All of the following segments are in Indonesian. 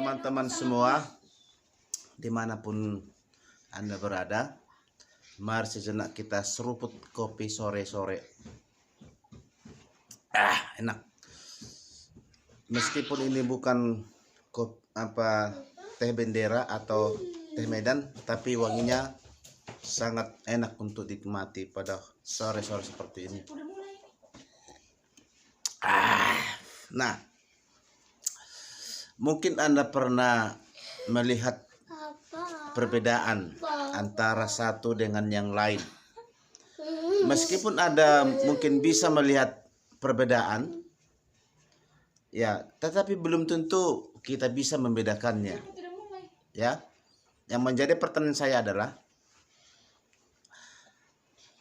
teman-teman semua, dimanapun Anda berada. Mari sejenak kita seruput kopi sore-sore. Enak. Meskipun ini bukan teh bendera atau teh Medan, tapi wanginya sangat enak untuk dinikmati pada sore-sore seperti ini. Nah, mungkin Anda pernah melihat perbedaan antara satu dengan yang lain. Meskipun Anda mungkin bisa melihat perbedaan, ya, tetapi belum tentu kita bisa membedakannya. Ya, yang menjadi pertanyaan saya adalah,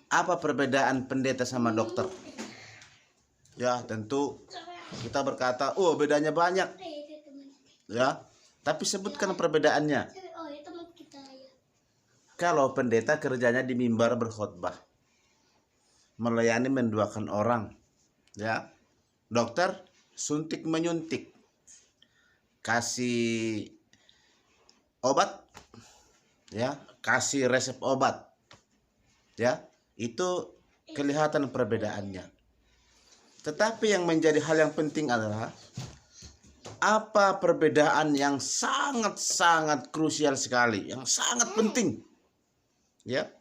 apa perbedaan pendeta sama dokter? Ya, tentu kita berkata, oh bedanya banyak. Ya, tapi sebutkan perbedaannya. Kalau pendeta kerjanya di mimbar berkhotbah, melayani mendoakan orang. Ya, dokter suntik menyuntik, kasih obat, ya, kasih resep obat. Ya, itu kelihatan perbedaannya. Tetapi yang menjadi hal yang penting adalah apa perbedaan yang sangat-sangat krusial sekali, yang sangat penting. Ya.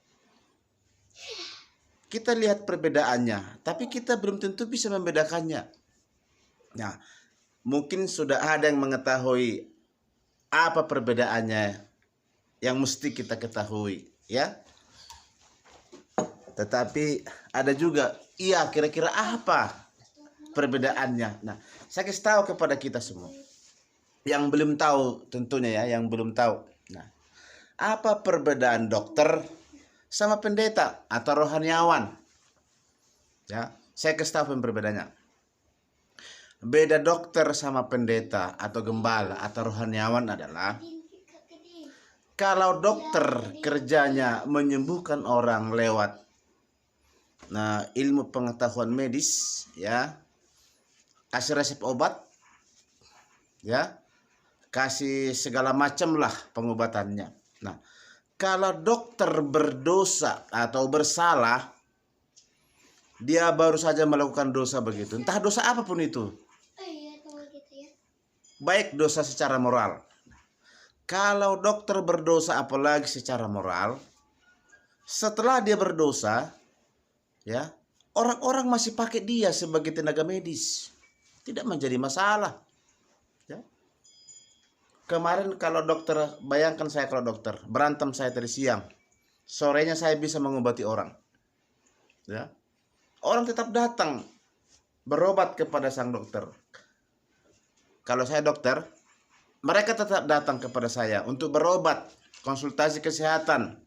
Kita lihat perbedaannya, tapi kita belum tentu bisa membedakannya. Nah, mungkin sudah ada yang mengetahui apa perbedaannya yang mesti kita ketahui, ya. Tetapi ada juga, iya, kira-kira apa perbedaannya. Nah, saya kasih tahu kepada kita semua yang belum tahu, tentunya ya, yang belum tahu. Nah, apa perbedaan dokter sama pendeta atau rohaniawan? Ya, saya kasih tahu perbedaannya. Beda dokter sama pendeta atau gembala atau rohaniawan adalah, kalau dokter kerjanya menyembuhkan orang lewat ilmu pengetahuan medis, ya, kasih resep obat, ya, kasih segala macam lah pengobatannya. Nah, kalau dokter berdosa atau bersalah, dia baru saja melakukan dosa begitu, entah dosa apapun itu, baik dosa secara moral. Kalau dokter berdosa apalagi secara moral, setelah dia berdosa, ya, orang-orang masih pakai dia sebagai tenaga medis, tidak menjadi masalah. Ya. Kemarin kalau dokter, bayangkan saya kalau dokter berantem saya tadi siang, sorenya saya bisa mengobati orang. Ya. Orang tetap datang berobat kepada sang dokter. Kalau saya dokter, mereka tetap datang kepada saya untuk berobat, konsultasi kesehatan.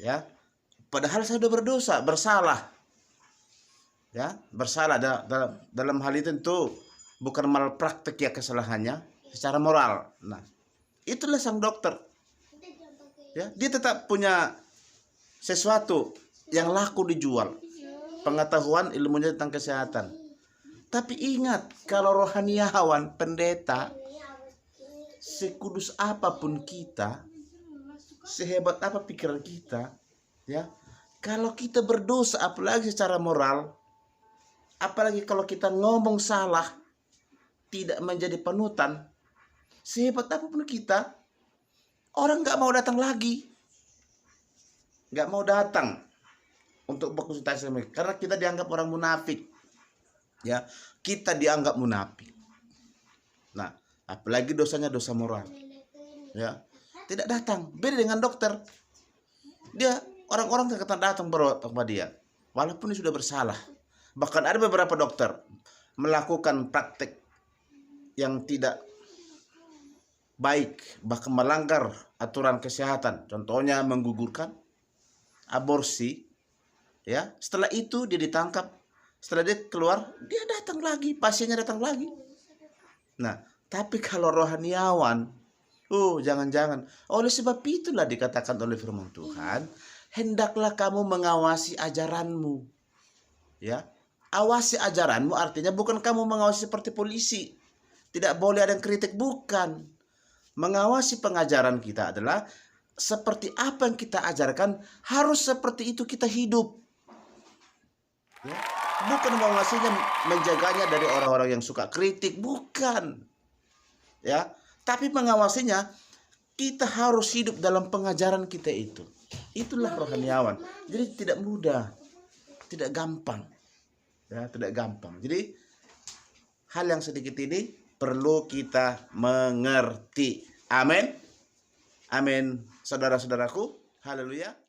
Ya. Padahal saya sudah berdosa, bersalah. Ya, bersalah dalam hal itu tentu bukan malpraktek ya kesalahannya, secara moral. Nah, itulah sang dokter. Ya, dia tetap punya sesuatu yang laku dijual, pengetahuan ilmunya tentang kesehatan. Tapi ingat, kalau rohaniawan, pendeta, sekudus apapun kita, sehebat apa pikiran kita, ya, kalau kita berdosa apalagi secara moral, apalagi kalau kita ngomong salah, tidak menjadi panutan, sehebat apapun kita, orang nggak mau datang lagi, nggak mau datang untuk berkonsultasi sama kita, karena kita dianggap orang munafik. Ya, kita dianggap munafik. Nah, apalagi dosanya dosa moral. Ya, tidak datang. Beda dengan dokter. Dia orang-orang datang berobat kepada dia, walaupun dia sudah bersalah. Bahkan ada beberapa dokter melakukan praktek yang tidak baik, bahkan melanggar aturan kesehatan. Contohnya menggugurkan, aborsi. Ya, setelah itu dia ditangkap. Setelah dia keluar, dia datang lagi, pasiennya datang lagi. Nah, tapi kalau rohaniawan, jangan-jangan. Oleh sebab itulah dikatakan oleh firman Tuhan, hendaklah kamu mengawasi ajaranmu. Ya, awasi ajaranmu artinya bukan kamu mengawasi seperti polisi. Tidak boleh ada yang kritik, bukan. Mengawasi pengajaran kita adalah seperti apa yang kita ajarkan, harus seperti itu kita hidup. Ya. Bukan mengawasinya, menjaganya dari orang-orang yang suka kritik, bukan. Ya, tapi mengawasinya kita harus hidup dalam pengajaran kita itu. Itulah rohaniawan. Jadi tidak mudah, tidak gampang. Ya, tidak gampang. Jadi hal yang sedikit ini perlu kita mengerti. Amin. Amin. Saudara-saudaraku, haleluya.